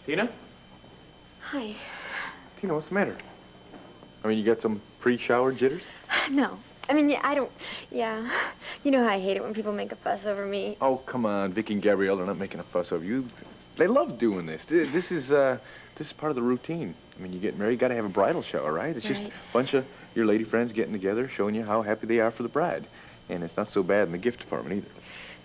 Tina? Hi. Tina, what's the matter? I mean, you got some pre-shower jitters? No. I mean, yeah, I don't... Yeah. You know how I hate it when people make a fuss over me. Oh, come on. Vicky and Gabrielle are not making a fuss over you. They love doing this. This is part of the routine. I mean, you get married, you got to have a bridal shower, right? It's just a bunch of your lady friends getting together, showing you how happy they are for the bride. And it's not so bad in the gift department, either.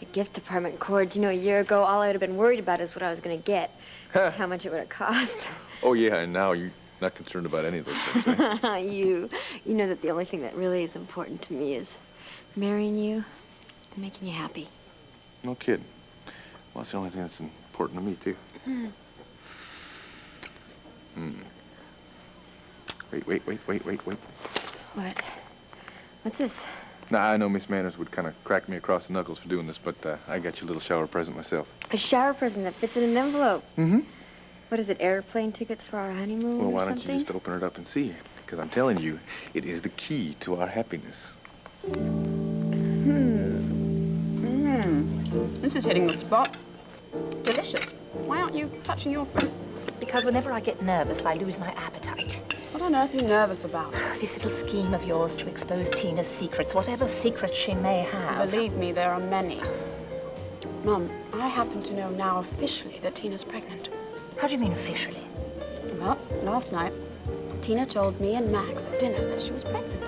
The gift department, Cord. You know, a year ago, all I would have been worried about is what I was going to get. How much it would have cost. Oh, yeah, and now you're not concerned about any of those things, eh? You know that the only thing that really is important to me is marrying you and making you happy. No kidding. Well, that's the only thing that's important to me, too. Wait. What? What's this? Nah, I know Miss Manners would kind of crack me across the knuckles for doing this, but I got you a little shower present myself. A shower present that fits in an envelope? Mm-hmm. What is it, airplane tickets for our honeymoon Well, why or don't something? you just open it up and see? Because I'm telling you, it is the key to our happiness. This is hitting the spot. Delicious. Why aren't you touching your food? Because whenever I get nervous, I lose my appetite. What on earth are you nervous about? This little scheme of yours to expose Tina's secrets, whatever secrets she may have. Believe me, there are many. Mum, I happen to know now officially that Tina's pregnant. How do you mean officially? Well, last night, Tina told me and Max at dinner that she was pregnant.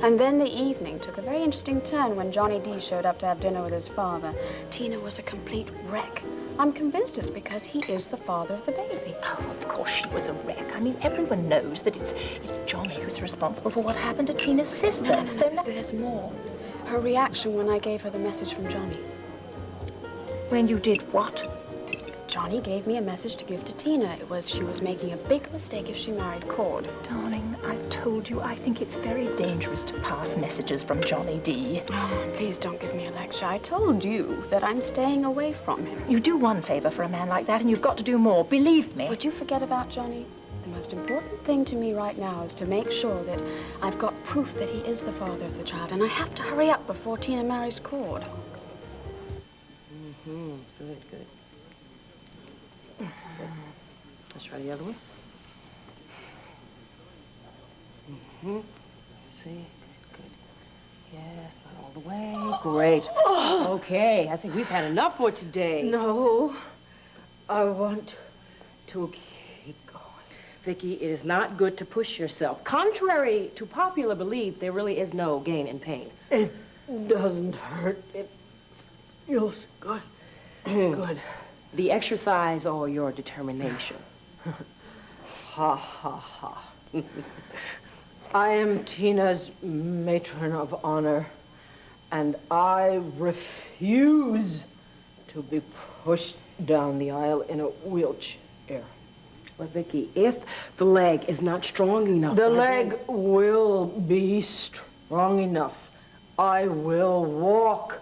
And then the evening took a very interesting turn when Johnny D showed up to have dinner with his father. Tina was a complete wreck. I'm convinced it's because he is the father of the baby. Oh, of course she was a wreck. I mean, everyone knows that it's Johnny who's responsible for what happened to Tina's sister. No, there's more. Her reaction when I gave her the message from Johnny. When you did what? Johnny gave me a message to give to Tina. It was she was making a big mistake if she married Cord. Darling, I've told you I think it's very dangerous to pass messages from Johnny D. Oh, please don't give me a lecture. I told you that I'm staying away from him. You do one favor for a man like that, and you've got to do more. Believe me. Would you forget about Johnny? The most important thing to me right now is to make sure that I've got proof that he is the father of the child, and I have to hurry up before Tina marries Cord. Good. Let's try the other one. See? Good. Yes, not all the way. Great. Okay, I think we've had enough for today. No, I want to keep going. Vicky, it is not good to push yourself. Contrary to popular belief, there really is no gain in pain. It doesn't hurt. It feels good. Good. The exercise or your determination? Ha, ha, ha. I am Tina's matron of honor, and I refuse to be pushed down the aisle in a wheelchair. Well, Vicky, if the leg is not strong enough... The leg will be strong enough. I will walk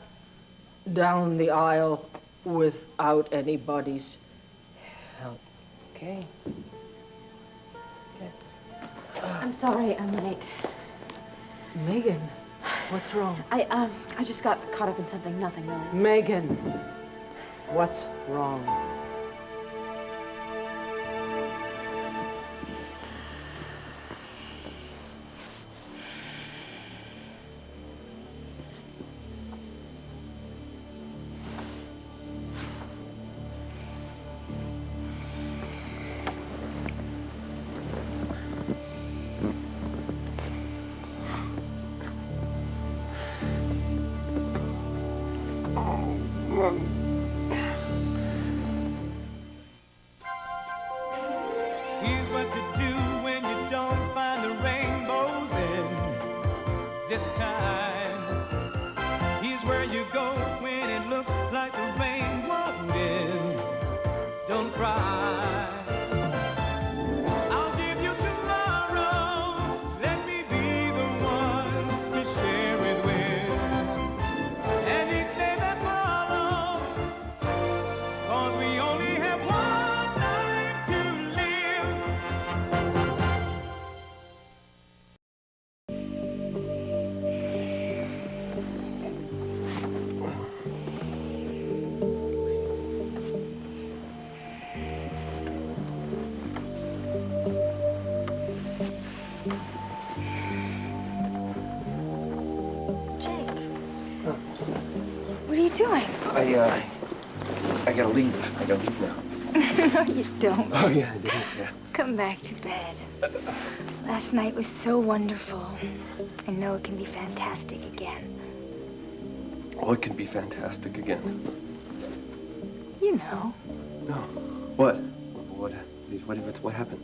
down the aisle without anybody's help. Okay. I'm sorry I'm late. Megan, what's wrong? I just got caught up in something, nothing really. Megan, what's wrong? Here's what to do when you don't find the rainbows in this time. Here's where you go when it looks like the rain won't end. Don't cry. I'll give you tomorrow. Let me be the one to share it with. And each day that follows, 'cause we only have one life to live. I gotta leave. I gotta leave now. No, you don't. Oh, yeah, I do, yeah. Come back to bed. Last night was so wonderful. I know it can be fantastic again. Oh, it can be fantastic again. You know. No. What? What happened?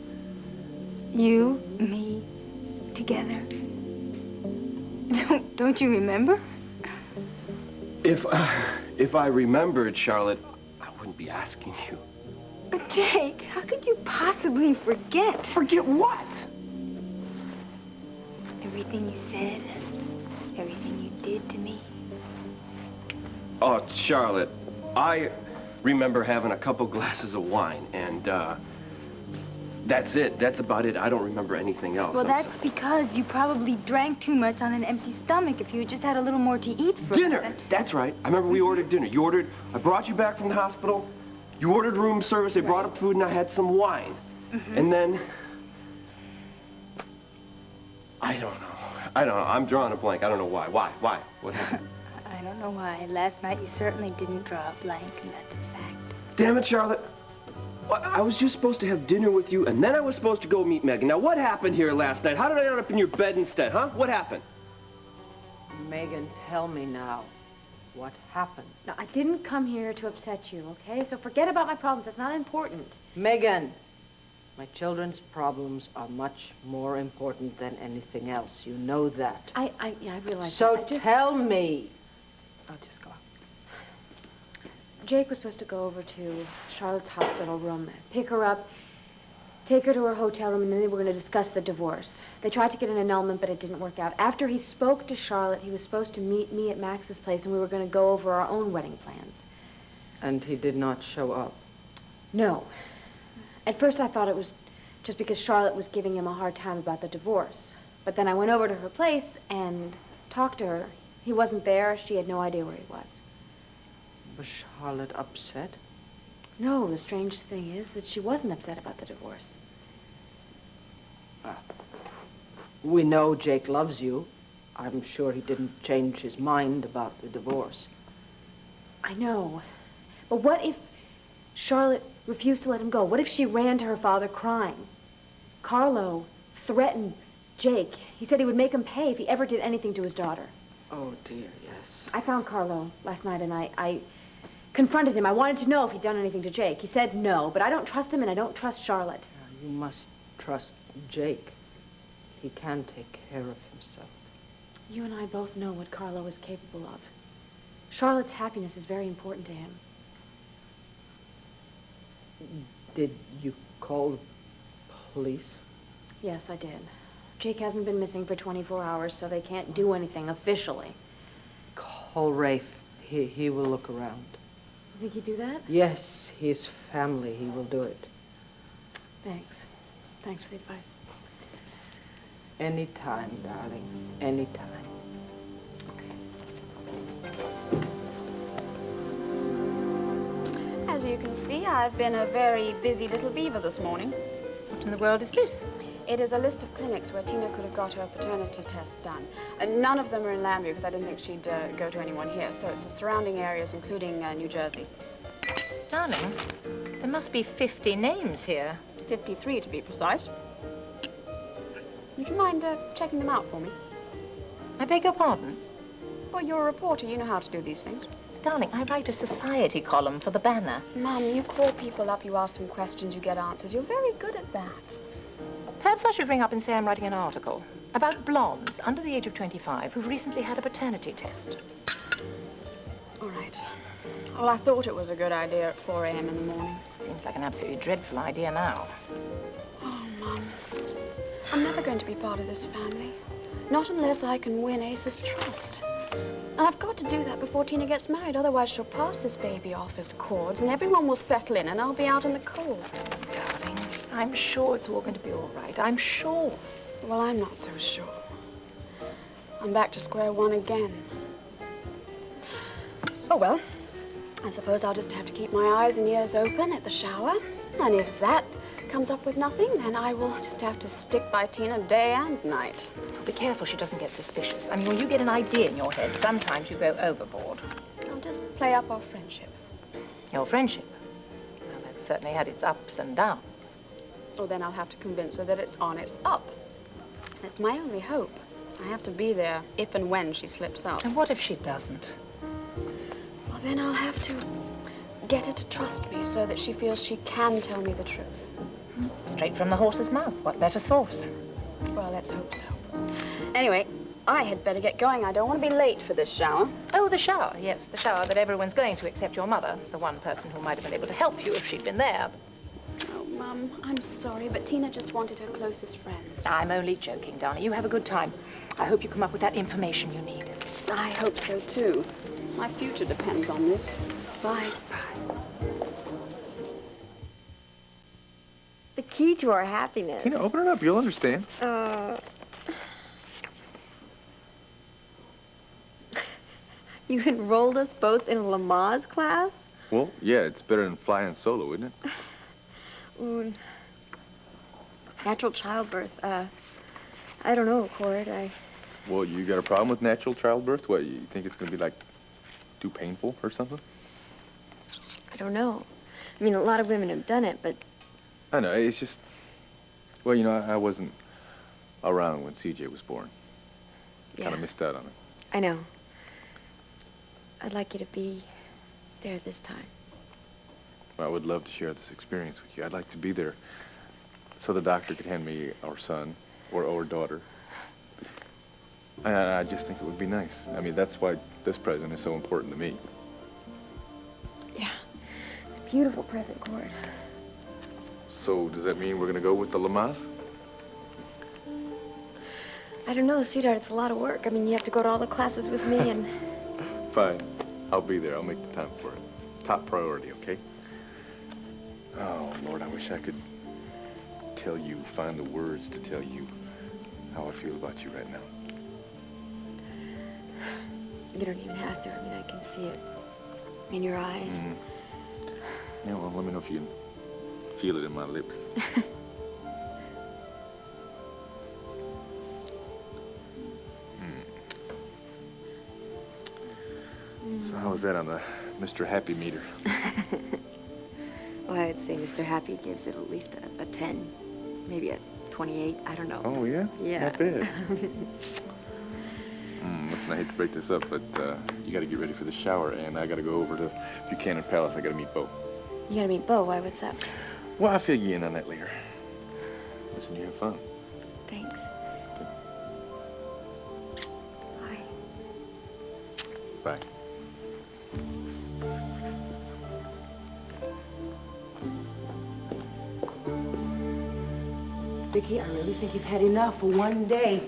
You, me, together. Don't you remember? If I remembered, Charlotte, I wouldn't be asking you. But Jake, how could you possibly forget? Forget what? Everything you said, everything you did to me. Oh, Charlotte, I remember having a couple glasses of wine, and that's it. That's about it. I don't remember anything else. Well, that's because you probably drank too much on an empty stomach. If you had just had a little more to eat first. Dinner! Then... That's right. I remember we ordered dinner. I brought you back from the hospital. You ordered room service. They brought up food, and I had some wine. And then... I don't know. I'm drawing a blank. I don't know why. Why? What happened? I don't know why. Last night you certainly didn't draw a blank, and that's a fact. Damn it, Charlotte. I was just supposed to have dinner with you, and then I was supposed to go meet Megan. Now, what happened here last night? How did I end up in your bed instead, huh? What happened? Megan, tell me now. What happened? No, I didn't come here to upset you, okay? So forget about my problems. That's not important. Megan, my children's problems are much more important than anything else. You know that. Yeah, I realize So that. tell me. I'll just go. Jake was supposed to go over to Charlotte's hospital room, pick her up, take her to her hotel room, and then they were going to discuss the divorce. They tried to get an annulment, but it didn't work out. After he spoke to Charlotte, he was supposed to meet me at Max's place, and we were going to go over our own wedding plans. And he did not show up? No. At first I thought it was just because Charlotte was giving him a hard time about the divorce. But then I went over to her place and talked to her. He wasn't there. She had no idea where he was. Was Charlotte upset? No, the strange thing is that she wasn't upset about the divorce. We know Jake loves you. I'm sure he didn't change his mind about the divorce. I know. But what if Charlotte refused to let him go? What if she ran to her father crying? Carlo threatened Jake. He said he would make him pay if he ever did anything to his daughter. Oh, dear, yes. I found Carlo last night, and I confronted him. I wanted to know if he'd done anything to Jake. He said no, but I don't trust him, and I don't trust Charlotte. You must trust Jake. He can take care of himself. You and I both know what Carlo is capable of. Charlotte's happiness is very important to him. Did you call the police? Yes, I did. Jake hasn't been missing for 24 hours, so they can't do anything officially. Call Rafe. He will look around. You think he'd do that? Yes, his family. He will do it. Thanks. Thanks for the advice. Anytime, darling. Anytime. As you can see, I've been a very busy little beaver this morning. What in the world is this? It is a list of clinics where Tina could have got her paternity test done. None of them are in Lambie because I didn't think she'd go to anyone here. So it's the surrounding areas, including New Jersey. Darling, there must be 50 names here. 53 to be precise. Would you mind checking them out for me? I beg your pardon? Well, you're a reporter. You know how to do these things. Darling, I write a society column for the Banner. Mum, you call people up, you ask them questions, you get answers. You're very good at that. Perhaps I should ring up and say I'm writing an article about blondes under the age of 25 who've recently had a paternity test. All right. Well, I thought it was a good idea at 4 a.m. in the morning. Seems like an absolutely dreadful idea now. Oh, Mum. I'm never going to be part of this family. Not unless I can win Ace's trust. And I've got to do that before Tina gets married. Otherwise, she'll pass this baby off as cords, and everyone will settle in, and I'll be out in the cold. Darling, I'm sure it's all going to be all right. I'm sure. Well, I'm not so sure. I'm back to square one again. Oh, well, I suppose I'll just have to keep my eyes and ears open at the shower. And if that comes up with nothing, then I will just have to stick by Tina day and night. Be careful she doesn't get suspicious. I mean, when you get an idea in your head, sometimes you go overboard. I'll just play up our friendship. Your friendship? Well, that certainly had its ups and downs. Well, then I'll have to convince her that it's on its up. That's my only hope. I have to be there if and when she slips up. And what if she doesn't? Well, then I'll have to get her to trust me so that she feels she can tell me the truth. Straight from the horse's mouth. What better source? Well, let's hope so. Anyway, I had better get going. I don't want to be late for this shower. Oh, the shower. Yes, the shower that everyone's going to except your mother, the one person who might have been able to help you if she'd been there. Oh, Mum, I'm sorry, but Tina just wanted her closest friends. I'm only joking, Donna. You have a good time. I hope you come up with that information you need. I hope so, too. My future depends on this. Bye. The key to our happiness. Tina, open it up. You'll understand. You enrolled us both in a Lamaze class? Well, yeah, it's better than flying solo, isn't it? Ooh. Natural childbirth. I don't know, Cord. Well, you got a problem with natural childbirth? What, you think it's going to be, like, too painful or something? I don't know. I mean, a lot of women have done it, but... I know, it's just... Well, you know, I wasn't around when CJ was born. Yeah. Kind of missed out on it. I know. I'd like you to be there this time. Well, I would love to share this experience with you. I'd like to be there so the doctor could hand me our son or our daughter. I just think it would be nice. I mean, that's why this present is so important to me. Yeah. It's a beautiful present, Cord. So, does that mean we're going to go with the Lamaze? I don't know, sweetheart. It's a lot of work. I mean, you have to go to all the classes with me and... Fine. I'll be there. I'll make the time for it. Top priority, okay? Oh, Lord, I wish I could find the words to tell you how I feel about you right now. You don't even have to. I mean, I can see it in your eyes. Mm. Yeah, well, let me know if you can feel it in my lips. So how was that on the Mr. Happy meter? Well, I'd say Mr. Happy gives it at least a 10, maybe a 28. I don't know. Oh, yeah? Yeah. Not bad. Listen, I hate to break this up, but you got to get ready for the shower, and I got to go over to Buchanan Palace. I got to meet Bo. You gotta meet Bo. Why? What's up? Well, I'll fill you in on that later. Listen, you have fun. Thanks. Bye. Bye. Vicki, I really think you've had enough for one day.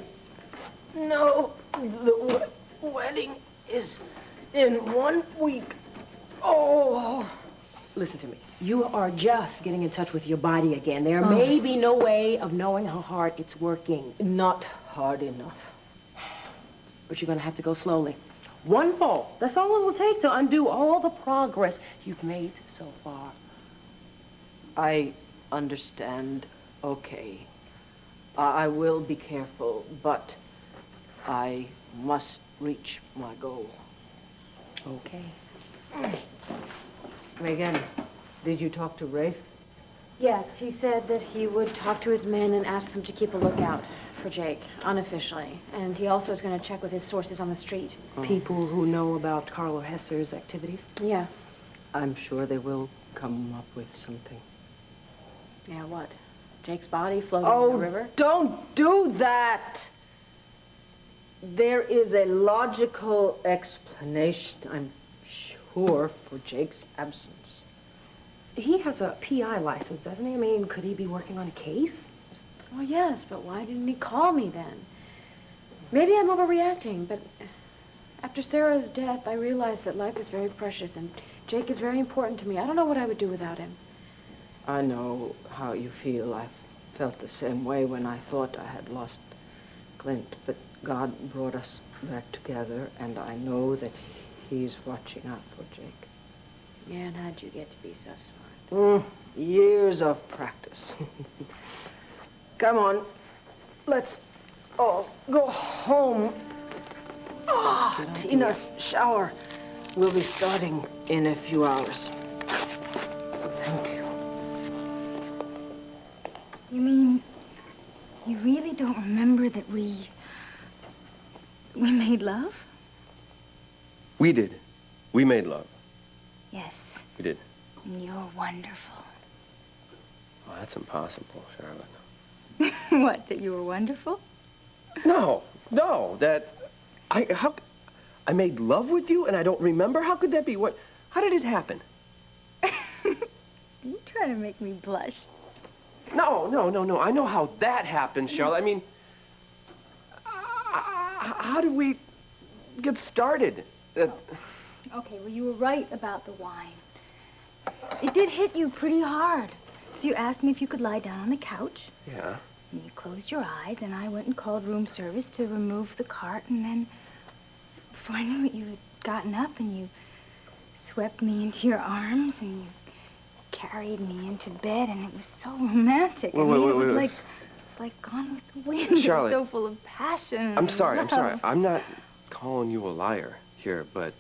No, the wedding is in 1 week. Oh. Listen to me. You are just getting in touch with your body again. There may be no way of knowing how hard it's working. Not hard enough. But you're going to have to go slowly. One fall. That's all it will take to undo all the progress you've made so far. I understand. Okay. I will be careful, but I must reach my goal. Okay. Megan, did you talk to Rafe? Yes, he said that he would talk to his men and ask them to keep a lookout for Jake, unofficially. And he also is going to check with his sources on the street. People who know about Carlo Hesser's activities? Yeah. I'm sure they will come up with something. Yeah, what? Jake's body floating in the river? Don't do that! There is a logical explanation, I'm sure, for Jake's absence. He has a PI license, doesn't he? I mean, could he be working on a case? Well, yes, but why didn't he call me then? Maybe I'm overreacting, but after Sarah's death, I realized that life is very precious, and Jake is very important to me. I don't know what I would do without him. I know how you feel. I felt the same way when I thought I had lost Clint, but God brought us back together, and I know that he's watching out for Jake. Yeah, and how'd you get to be so smart? Years of practice. Come on, let's all go home. Tina's shower. We'll be starting in a few hours. Thank you. You mean you really don't remember that we made love? We did. We made love. Yes. We did. And you're wonderful. Oh, that's impossible, Charlotte. What, that you were wonderful? No, that I made love with you and I don't remember? How could that be? How did it happen? You trying to make me blush? No. I know how that happened, Charlotte. I mean, how did we get started? Okay, well, you were right about the wine. It did hit you pretty hard. So you asked me if you could lie down on the couch. Yeah. And you closed your eyes, and I went and called room service to remove the cart, and then before I knew it, you had gotten up and you swept me into your arms, and you carried me into bed, and it was so romantic. Wait, it was like Gone with the Wind. Charlotte, it was so full of passion. I'm sorry. love. I'm not calling you a liar here, but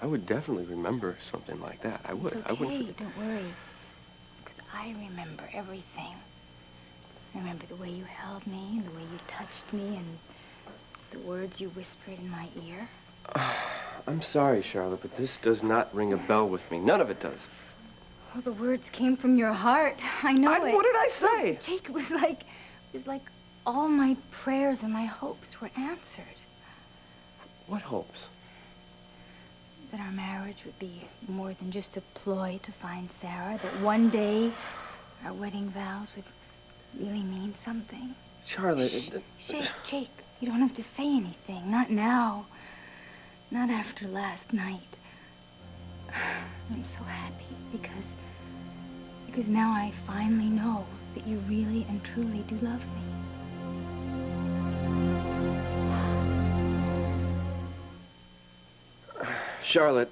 I would definitely remember something like that. I would. It's okay, I wouldn't. don't worry. Because I remember everything. I remember the way you held me, the way you touched me, and the words you whispered in my ear. I'm sorry, Charlotte, but this does not ring a bell with me. None of it does. Well, the words came from your heart. I know it. What did I say? Jake, it was like all my prayers and my hopes were answered. What hopes? That our marriage would be more than just a ploy to find Sarah. That one day our wedding vows would really mean something. Charlotte... Jake, you don't have to say anything. Not now. Not after last night. I'm so happy because now I finally know that you really and truly do love me. Charlotte,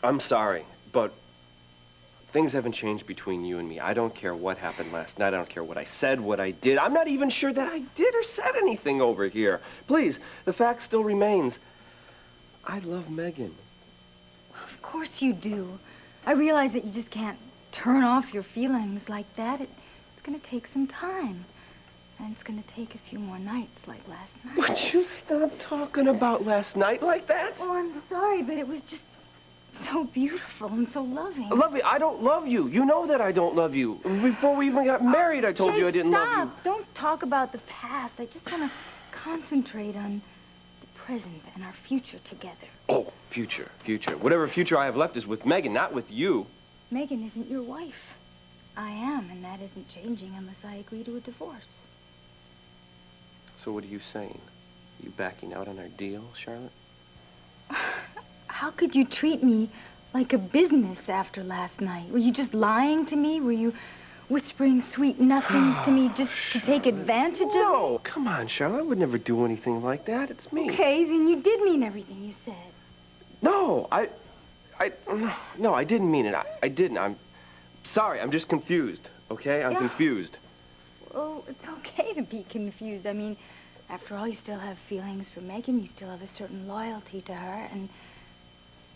I'm sorry, but things haven't changed between you and me. I don't care what happened last night. I don't care what I said, what I did. I'm not even sure that I did or said anything over here. Please, the fact still remains. I love Megan. Of course you do. I realize that you just can't turn off your feelings like that. It's going to take some time. And it's going to take a few more nights like last night. Would you stop talking about last night like that? Oh, I'm sorry, but it was just so beautiful and so loving. Lovely, I don't love you. You know that I don't love you. Before we even got married, I told Jake, you I didn't love you. Stop. Don't talk about the past. I just want to concentrate on the present and our future together. Oh, future. Whatever future I have left is with Megan, not with you. Megan isn't your wife. I am, and that isn't changing unless I agree to a divorce. So what are you saying? You backing out on our deal, Charlotte? How could you treat me like a business after last night? Were you just lying to me? Were you whispering sweet nothings to me just to take advantage of me? No, come on, Charlotte. I would never do anything like that. It's me. Okay, then you did mean everything you said. No, no, I didn't mean it. I didn't. I'm sorry. I'm just confused, okay? I'm confused. Well, it's okay to be confused. I mean, after all, you still have feelings for Megan. You still have a certain loyalty to her. And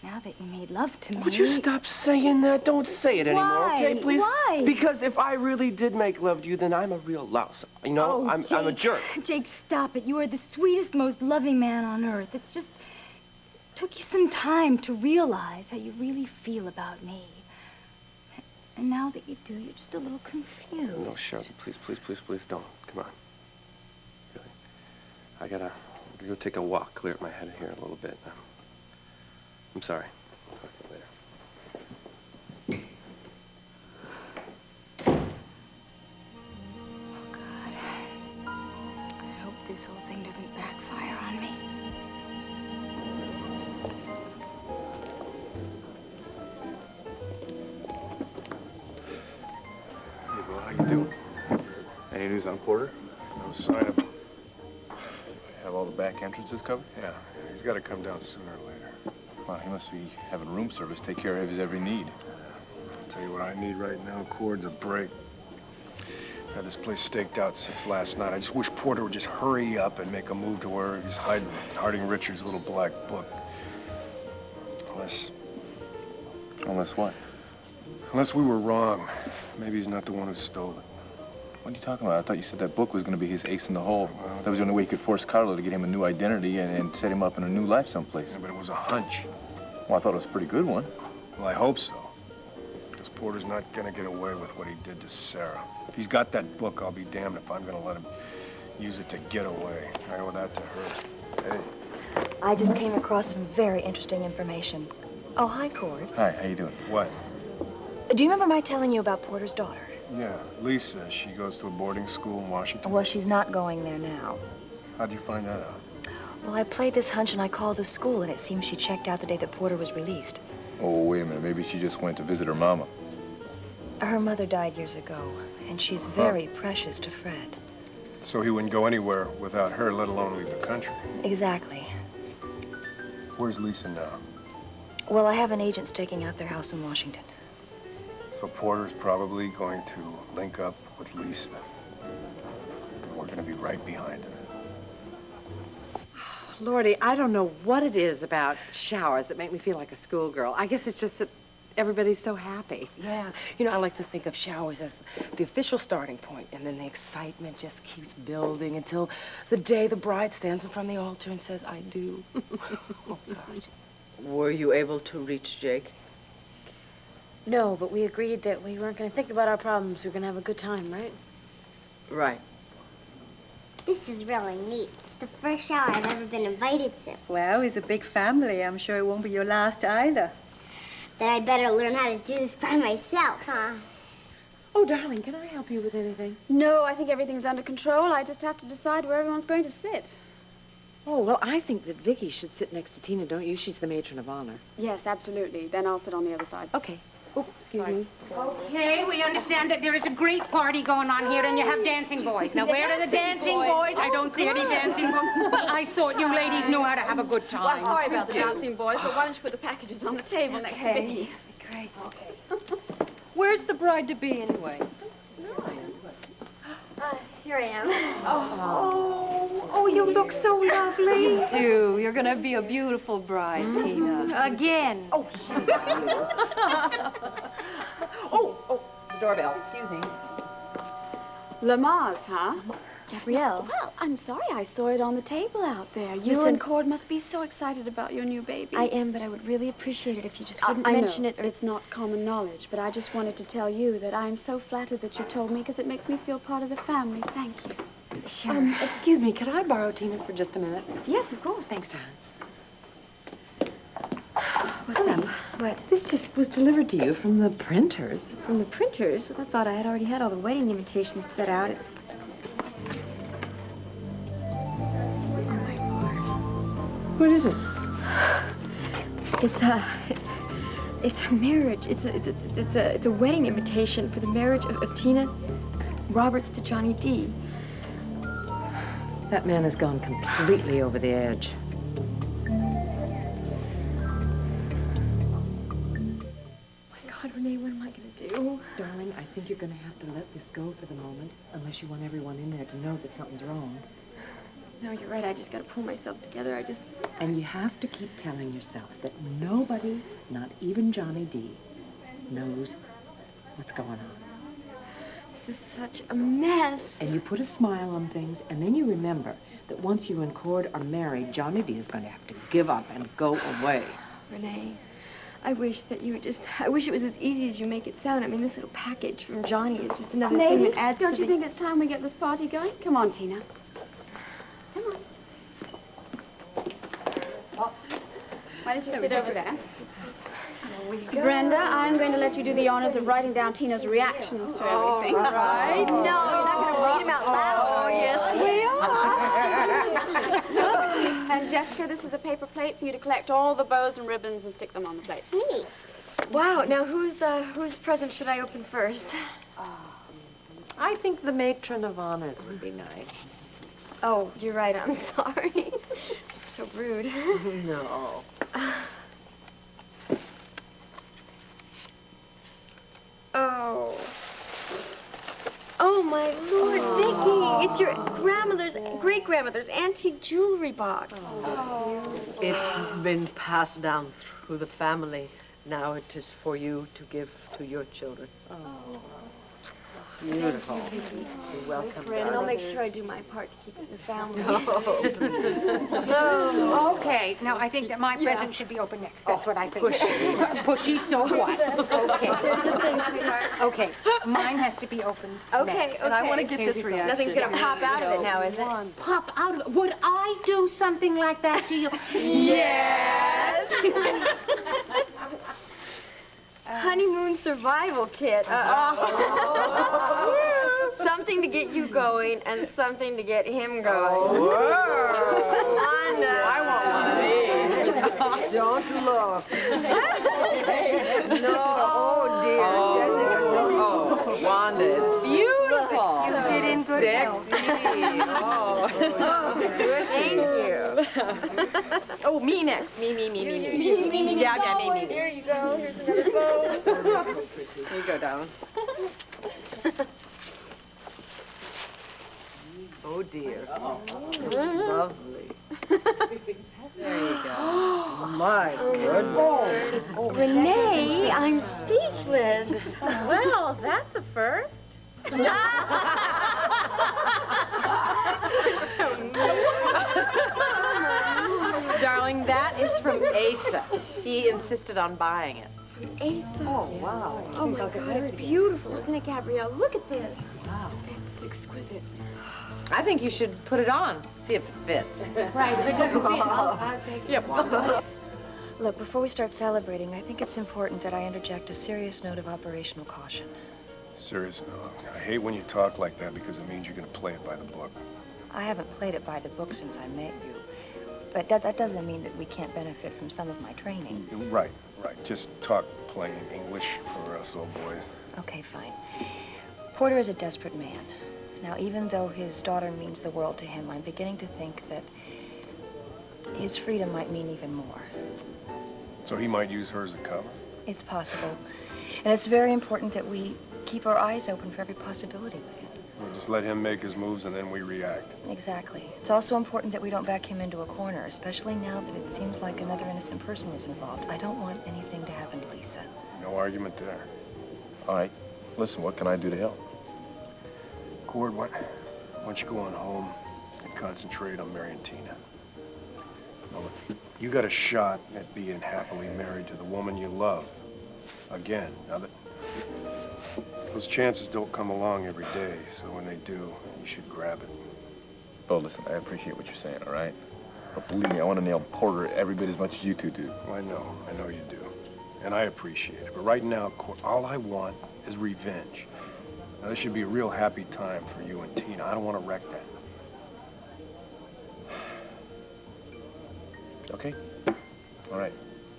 now that you made love to me... Would you stop saying that? Don't say it anymore, okay, please? Why? Because if I really did make love to you, then I'm a real louse. You know, I'm a jerk. Jake, stop it. You are the sweetest, most loving man on earth. It's just... It took you some time to realize how you really feel about me. And now that you do, you're just a little confused. No, Charlotte, please don't. Come on. Really. I gotta go take a walk, clear up my head here a little bit. I'm sorry. I'll talk to you later. Oh, God. I hope this whole thing doesn't backfire on me. How you doing? Any news on Porter? No sign of him. Have all the back entrances covered? Yeah, he's got to come down sooner or later. Well, he must be having room service take care of his every need. I'll tell you what I need right now, cords a break. Had this place staked out since last night. I just wish Porter would just hurry up and make a move to where he's hiding Harding Richards' little black book. Unless what? Unless we were wrong. Maybe he's not the one who stole it. What are you talking about? I thought you said that book was going to be his ace in the hole. That was the only way he could force Carlo to get him a new identity and set him up in a new life someplace. Yeah, but it was a hunch. Well, I thought it was a pretty good one. Well, I hope so. Because Porter's not going to get away with what he did to Sarah. If he's got that book, I'll be damned if I'm going to let him use it to get away. I owe that to her. Hey. I just came across some very interesting information. Oh, hi, Cord. Hi, how you doing? What? Do you remember my telling you about Porter's daughter? Yeah, Lisa. She goes to a boarding school in Washington. Well, she's not going there now. How'd you find that out? Well, I played this hunch and I called the school, and it seems she checked out the day that Porter was released. Oh, wait a minute. Maybe she just went to visit her mama. Her mother died years ago, and she's very precious to Fred. So he wouldn't go anywhere without her, let alone leave the country. Exactly. Where's Lisa now? Well, I have an agent staking out their house in Washington. So Porter's probably going to link up with Lisa. And we're going to be right behind him. Lordy, I don't know what it is about showers that make me feel like a schoolgirl. I guess it's just that everybody's so happy. Yeah. You know, I like to think of showers as the official starting point, and then the excitement just keeps building until the day the bride stands in front of the altar and says, I do. Oh, God. Were you able to reach Jake? No, but we agreed that we weren't going to think about our problems. We were going to have a good time, right? Right. This is really neat. It's the first shower I've ever been invited to. Well, it's a big family. I'm sure it won't be your last either. Then I'd better learn how to do this by myself, huh? Oh, darling, can I help you with anything? No, I think everything's under control. I just have to decide where everyone's going to sit. Oh, well, I think that Vicky should sit next to Tina, don't you? She's the matron of honor. Yes, absolutely. Then I'll sit on the other side. Okay. Oh, excuse me. Okay, we understand that there is a great party going on here, and you have dancing boys. Now, where are the dancing boys? I don't see any dancing boys. Well, I thought you ladies knew how to have a good time. Well, sorry about the dancing boys, but why don't you put the packages on the table next to Vicky? Great. Okay. Where's the bride-to-be, anyway? Here I am. Oh, you look so lovely. You do. You're going to be a beautiful bride, Tina. Again. Oh, the doorbell. Excuse me. Lamaze, huh? Gabrielle. Well, I'm sorry I saw it on the table out there. You Listen, and Cord must be so excited about your new baby. I am, but I would really appreciate it if you just wouldn't I mention know. it. Or... It's not common knowledge, but I just wanted to tell you that I'm so flattered that you told me because it makes me feel part of the family. Thank you. Sure. Excuse me, could I borrow Tina for just a minute? Yes, of course. Thanks, darling. What's up? What? This just was delivered to you from the printers. From the printers? Well, that's odd. I had already had all the wedding invitations set out. It's... What is it? It's a marriage. It's a wedding invitation for the marriage of Tina Roberts to Johnny D. That man has gone completely over the edge. God, Renee, what am I going to do? Darling, I think you're going to have to let this go for the moment, unless you want everyone in there to know that something's wrong. No, you're right. I just got to pull myself together. And you have to keep telling yourself that nobody, not even Johnny D, knows what's going on. This is such a mess. And you put a smile on things, and then you remember that once you and Cord are married, Johnny D is going to have to give up and go away. Renee, I wish it was as easy as you make it sound. I mean, this little package from Johnny is just another thing that adds to the... Don't you think it's time we get this party going? Come on, Tina. Come on. Why don't you sit over there? Brenda, I'm going to let you do the honors of writing down Tina's reactions to everything. All right. No, you're not going to read them out loud. Oh, yes, we are. And Jessica, this is a paper plate for you to collect all the bows and ribbons and stick them on the plate. Neat. Wow, now whose present should I open first? I think the matron of honors would be nice. Oh, you're right. I'm sorry. So rude. No. Oh. Oh, my Lord, Vicky. It's your grandmother's, great-grandmother's antique jewelry box. It's been passed down through the family. Now it is for you to give to your children. Beautiful. You're welcome, And I'll make sure I do my part to keep it in the family. Oh, okay. Now, I think that my present should be open next. That's what I think. Pushy. Pushy, so what? Okay. Here's the thing, sweetheart. Okay. Mine has to be opened Okay, next. okay. And I want to get this reaction. Nothing's gonna pop out of it now, is it? Pop out of it. Would I do something like that to you? Yes. Honeymoon survival kit. Something to get you going and something to get him going. Wanda. I want one of these. Don't look. No. Oh, dear. Oh, Wanda, it's beautiful. You fit in good health. Thank you. Oh, me next. Me. Yeah, me. Here you go. Here's another bow. Here you go, darling. Oh, dear. Lovely. There you go. My goodness. Oh, Renee, I'm speechless. Well, that's a first. Darling, that is from Asa. He insisted on buying it. Asa. Oh, wow. Oh, my God, it's beautiful, isn't it, Gabrielle? Look at this. Wow. It's exquisite. I think you should put it on, see if it fits. Right, if it doesn't fit, I'll take it. Yep. Look, before we start celebrating, I think it's important that I interject a serious note of operational caution. Seriously, I hate when you talk like that because it means you're going to play it by the book. I haven't played it by the book since I met you. But that doesn't mean that we can't benefit from some of my training. Right. Just talk plain English for us old boys. Okay, fine. Porter is a desperate man. Now, even though his daughter means the world to him, I'm beginning to think that his freedom might mean even more. So he might use her as a cover? It's possible. And it's very important that we keep our eyes open for every possibility with him. We'll just let him make his moves and then we react. Exactly. It's also important that we don't back him into a corner, especially now that it seems like another innocent person is involved. I don't want anything to happen to Lisa. No argument there. All right. Listen, what can I do to help? Cord, why don't you go on home and concentrate on marrying Tina? Now, look, you got a shot at being happily married to the woman you love. Again, now that those chances don't come along every day, so when they do, you should grab it. Well, listen, I appreciate what you're saying, all right? But believe me, I want to nail Porter every bit as much as you two do. Well, I know you do. And I appreciate it. But right now, Cord, all I want is revenge. Now, this should be a real happy time for you and Tina. I don't want to wreck that. Okay? All right.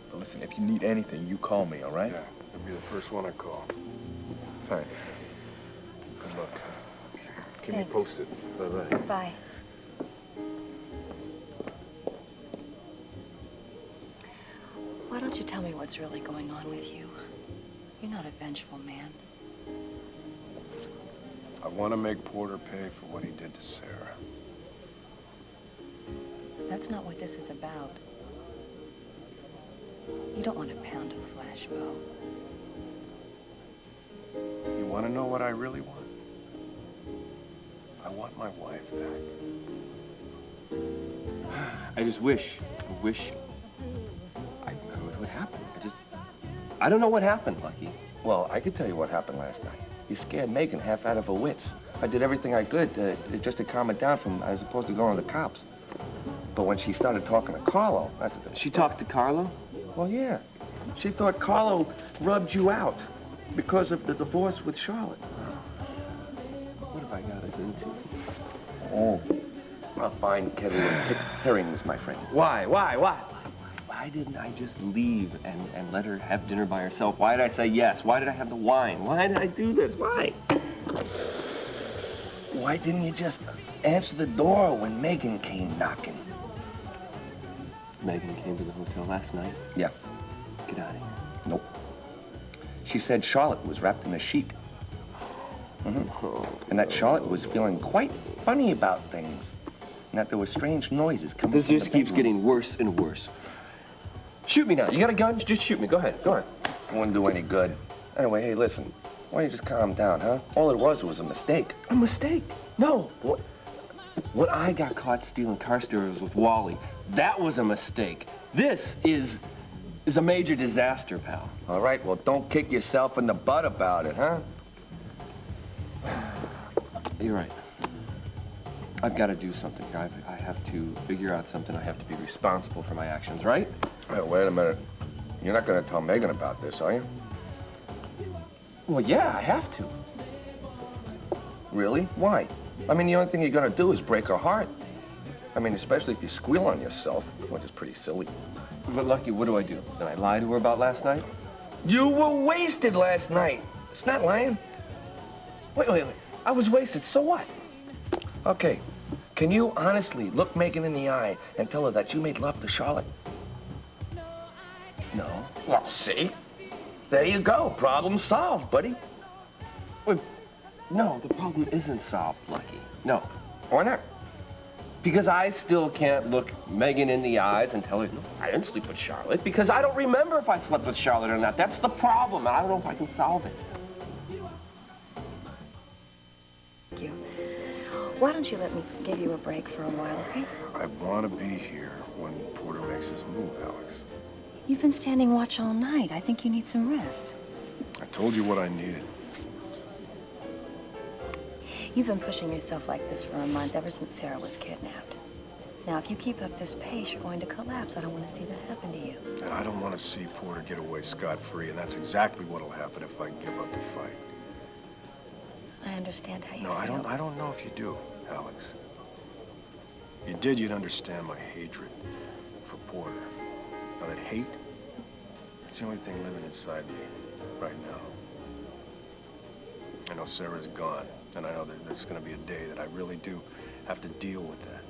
But listen, if you need anything, you call me, all right? Yeah, you'll be the first one I call. Fine. Good luck. Keep me posted. Bye-bye. Bye. Why don't you tell me what's really going on with you? You're not a vengeful man. I want to make Porter pay for what he did to Sarah. That's not what this is about. You don't want to pound a flash bow. You want to know what I really want? I want my wife back. I just wish I remembered what happened. I don't know what happened, Lucky. Well, I could tell you what happened last night. You scared Megan half out of her wits. I did everything I could just to calm her down from I was supposed to go on the cops. But when she started talking to Carlo, She talked to Carlo? Well, yeah. She thought Carlo rubbed you out because of the divorce with Charlotte. What have I got us into? Oh, a fine kettle of herrings, my friend. Why didn't I just leave and let her have dinner by herself? Why did I say yes? Why did I have the wine? Why did I do this? Why? Why didn't you just answer the door when Megan came knocking? Megan came to the hotel last night? Yeah. Get out of here. Nope. She said Charlotte was wrapped in a sheet. And that Charlotte was feeling quite funny about things. And that there were strange noises coming This from the just keeps bedroom. getting worse and worse. Shoot me now. You got a gun? Just shoot me. Go ahead. Go on. It wouldn't do any good. Anyway, hey, listen. Why don't you just calm down, huh? All it was a mistake. A mistake? No. When I got caught stealing car stereos with Wally, that was a mistake. This is a major disaster, pal. All right, well, don't kick yourself in the butt about it, huh? You're right. I've got to do something. I have to figure out something. I have to be responsible for my actions, right? Hey, wait a minute. You're not going to tell Megan about this, are you? Well, yeah, I have to. Really? Why? I mean, the only thing you're going to do is break her heart. I mean, especially if you squeal on yourself, which is pretty silly. But, Lucky, what do? Did I lie to her about last night? You were wasted last night. It's not lying. Wait. I was wasted, so what? Okay, can you honestly look Megan in the eye and tell her that you made love to Charlotte? No. Well, see? There you go. Problem solved, buddy. Wait, no, the problem isn't solved, Lucky. No. Why not? Because I still can't look Megan in the eyes and tell her, no, I didn't sleep with Charlotte, because I don't remember if I slept with Charlotte or not. That's the problem, and I don't know if I can solve it. Why don't you let me give you a break for a while, okay? I want to be here when Porter makes his move, Alex. You've been standing watch all night. I think you need some rest. I told you what I needed. You've been pushing yourself like this for a month, ever since Sarah was kidnapped. Now, if you keep up this pace, you're going to collapse. I don't want to see that happen to you. And I don't want to see Porter get away scot-free, and that's exactly what'll happen if I give up the fight. I understand how you No, feel. I don't know if you do, Alex. If you did, you'd understand my hatred for Porter. Now, that hate, it's the only thing living inside me right now. I know Sarah's gone, and I know that there's going to be a day that I really do have to deal with that.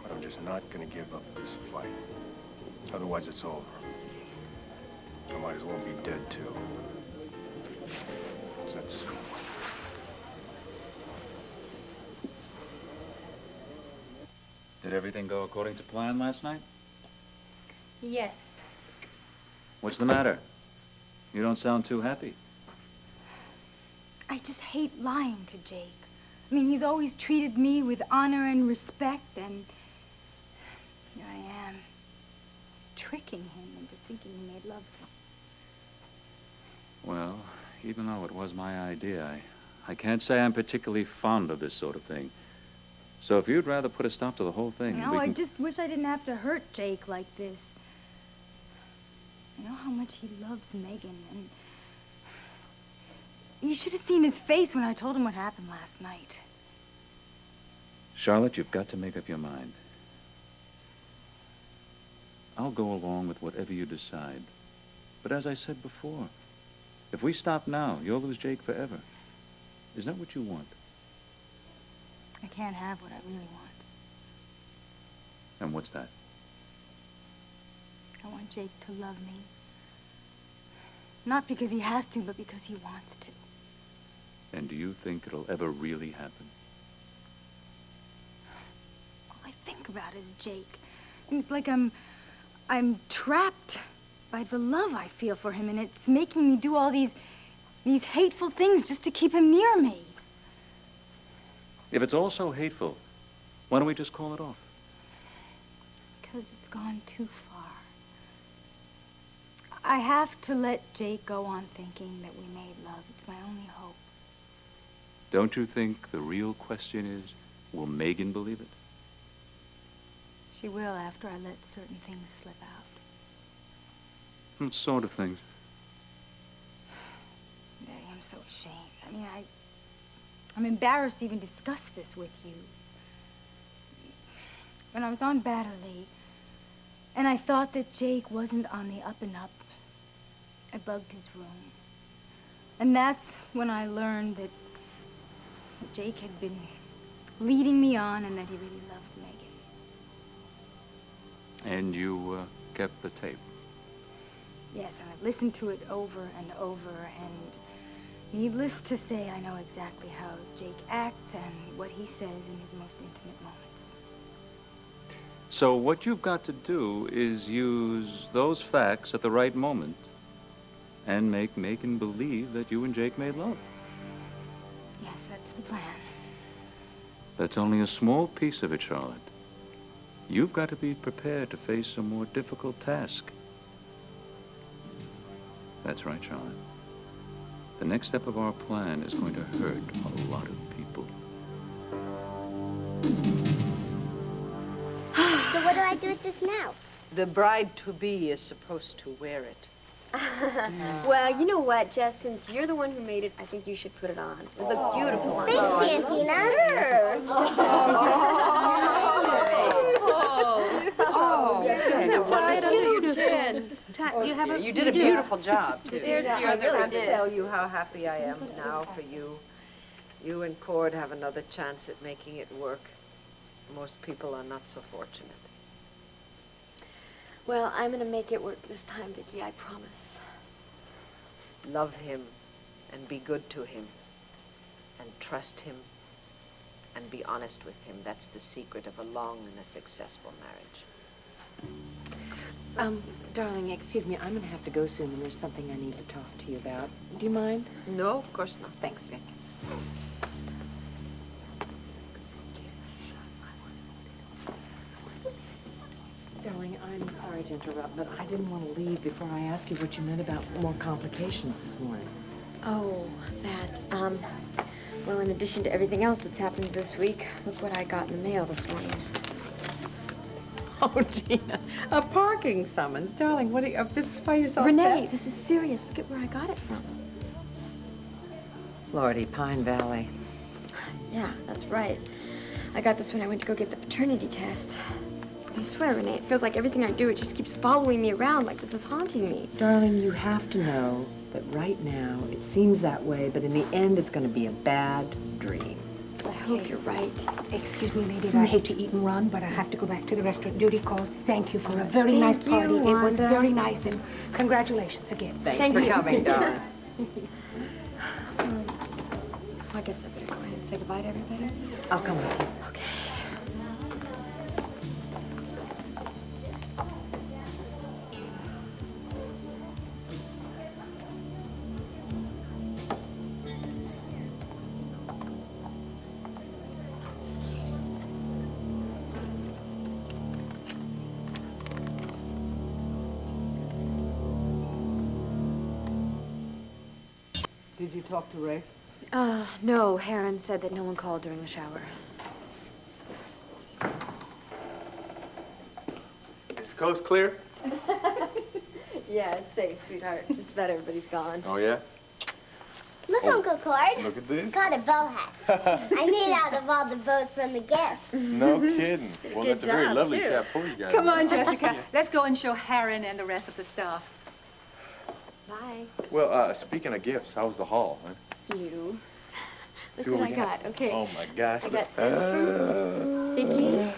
But I'm just not going to give up this fight. Otherwise, it's over. I might as well be dead, too. It's that simple. Did everything go according to plan last night? Yes. What's the matter? You don't sound too happy. I just hate lying to Jake. I mean, he's always treated me with honor and respect, and here I am, tricking him into thinking he made love to me. Well, even though it was my idea, I can't say I'm particularly fond of this sort of thing. So if you'd rather put a stop to the whole thing, No, we I can... just wish I didn't have to hurt Jake like this. I know how much he loves Megan, and you should have seen his face when I told him what happened last night. Charlotte, you've got to make up your mind. I'll go along with whatever you decide. But as I said before, if we stop now, you'll lose Jake forever. Is that what you want? I can't have what I really want. And what's that? I want Jake to love me. Not because he has to, but because he wants to. And do you think it'll ever really happen? All I think about is Jake. And it's like I'm trapped by the love I feel for him, and it's making me do all these hateful things just to keep him near me. If it's all so hateful, why don't we just call it off? Because it's gone too far. I have to let Jake go on thinking that we made love. It's my only hope. Don't you think the real question is, will Megan believe it? She will after I let certain things slip out. What sort of things? Daddy, I'm so ashamed. I mean, I'm embarrassed to even discuss this with you. When I was on Batterley, and I thought that Jake wasn't on the up and up, I bugged his room. And that's when I learned that Jake had been leading me on and that he really loved Megan. And you kept the tape? Yes, and I listened to it over and over, and Needless to say, I know exactly how Jake acts and what he says in his most intimate moments. So what you've got to do is use those facts at the right moment and make Megan believe that you and Jake made love. Yes, that's the plan. That's only a small piece of it, Charlotte. You've got to be prepared to face a more difficult task. That's right, Charlotte. The next step of our plan is going to hurt a lot of people. So what do I do with this now? The bride-to-be is supposed to wear it. Well, you know what, Jess? Since you're the one who made it, I think you should put it on. It look beautiful on you. Thanks, Santina. Tie it under your chin. You did a beautiful job, too. There's your I really can't did. tell you how happy I am now for you. You and Cord have another chance at making it work. Most people are not so fortunate. Well, I'm going to make it work this time, Vicki, I promise. Love him and be good to him and trust him and be honest with him. That's the secret of a long and a successful marriage. Darling, excuse me. I'm going to have to go soon, and there's something I need to talk to you about. Do you mind? No, of course not. Thanks, Vic. Darling, I'm sorry to interrupt, but I didn't want to leave before I asked you what you meant about more complications this morning. Oh, that, well, in addition to everything else that's happened this week, look what I got in the mail this morning. Oh, Tina, a parking summons. Darling, what are you, this is by yourself? Renee, this is serious. Look at where I got it from. Lordy, Pine Valley. Yeah, that's right. I got this when I went to go get the paternity test. I swear, Renee, it feels like everything I do, it just keeps following me around like this is haunting me. Darling, you have to know that right now it seems that way, but in the end it's going to be a bad dream. I hope you're right. Excuse me, ladies, I hate to eat and run, but I have to go back to the restaurant duty calls. Thank you for a very nice party. It was very nice, and congratulations again. Thanks for coming, darling. I guess I better go ahead and say goodbye to everybody. I'll come with you. Okay. Did you talk to Ray? No. Heron said that no one called during the shower. Is the coast clear? Yeah, it's safe, sweetheart. Just about everybody's gone. Oh, yeah? Look, Uncle Cord. Look at this. Got a bow hat. I made out of all the boats from the gift. No kidding. Well, good that's a very job, lovely too. chapeau you got. Come on, Jessica. Let's go and show Heron and the rest of the staff. Bye. Well, speaking of gifts, how's the haul, huh? You. Look See what what I we got. Okay. Oh, my gosh. I got this from Vicki.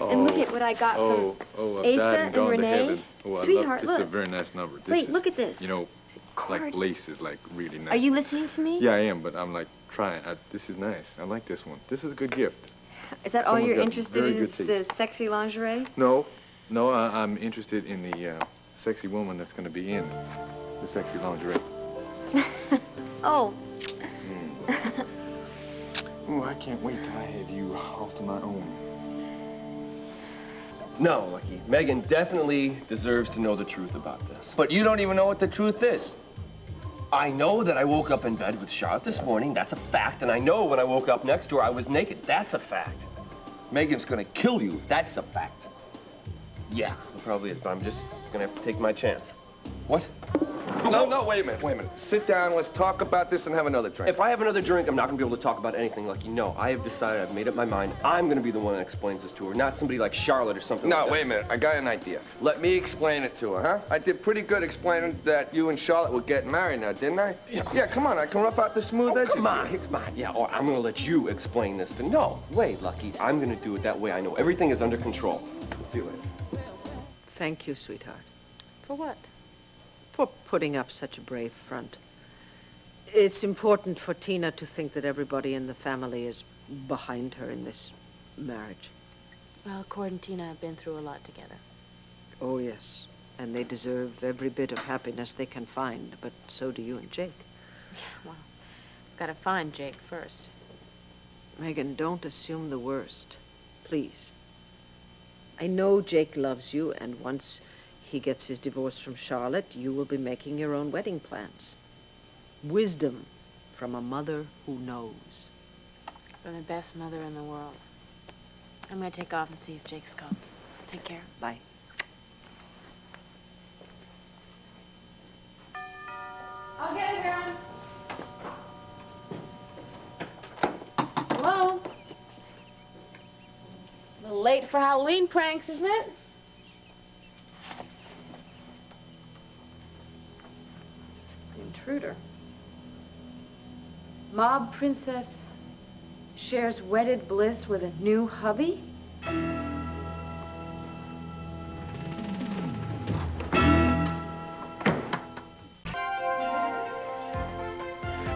And look at what I got from I've Asa died and and gone Renee. to heaven. Oh, I Sweetheart, love this. Is a look. very nice number. This Wait, is, look at this. You know, Cord. like lace is like really nice. Are you listening to me? Yeah, I am, but I'm like trying. This is nice. I like this one. This is a good gift. Is that all Someone's you're got interested very in? good Is taste. the sexy lingerie? No, I'm interested in the sexy woman that's going to be in the sexy lingerie. Oh. Oh, I can't wait till I have you all to my own. No, Lucky. Megan definitely deserves to know the truth about this. But you don't even know what the truth is. I know that I woke up in bed with Charlotte this morning. That's a fact. And I know when I woke up next to her, I was naked. That's a fact. Megan's gonna kill you. That's a fact. Yeah, it probably is, but I'm just gonna have to take my chance. What? No, wait a minute. Sit down, let's talk about this and have another drink. If I have another drink, I'm not gonna be able to talk about anything, Lucky. No, I have decided, I've made up my mind. I'm gonna be the one that explains this to her, not somebody like Charlotte or something like that. No, wait a minute. I got an idea. Let me explain it to her, huh? I did pretty good explaining that you and Charlotte were getting married now, didn't I? Yeah, come on. I can rough out the smooth edges. Come on. Yeah, or I'm gonna let you explain this to... No, wait, Lucky. I'm gonna do it that way. I know everything is under control. We'll see you later. Thank you, sweetheart, For what? for putting up such a brave front. It's important for Tina to think that everybody in the family is behind her in this marriage. Well, Cord and Tina have been through a lot together. Oh, yes. And they deserve every bit of happiness they can find, but so do you and Jake. Yeah, well, gotta find Jake first. Megan, don't assume the worst. Please. I know Jake loves you, and once he gets his divorce from Charlotte, you will be making your own wedding plans. Wisdom from a mother who knows. You're the best mother in the world. I'm gonna take off and see if Jake's come. Take care. Bye. I'll get it, Aaron. Hello? A little late for Halloween pranks, isn't it? Intruder. Mob princess shares wedded bliss with a new hubby?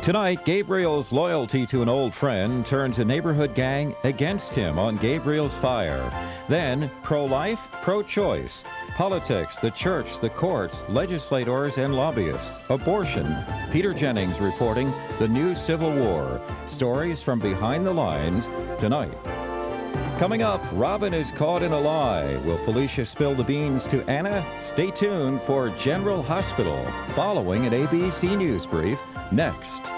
Tonight, Gabriel's loyalty to an old friend turns a neighborhood gang against him on Gabriel's Fire. Then, pro-life, pro-choice. Politics, the church, the courts, legislators, and lobbyists. Abortion. Peter Jennings reporting the new Civil War. Stories from behind the lines tonight. Coming up, Robin is caught in a lie. Will Felicia spill the beans to Anna? Stay tuned for General Hospital, following an ABC News brief next.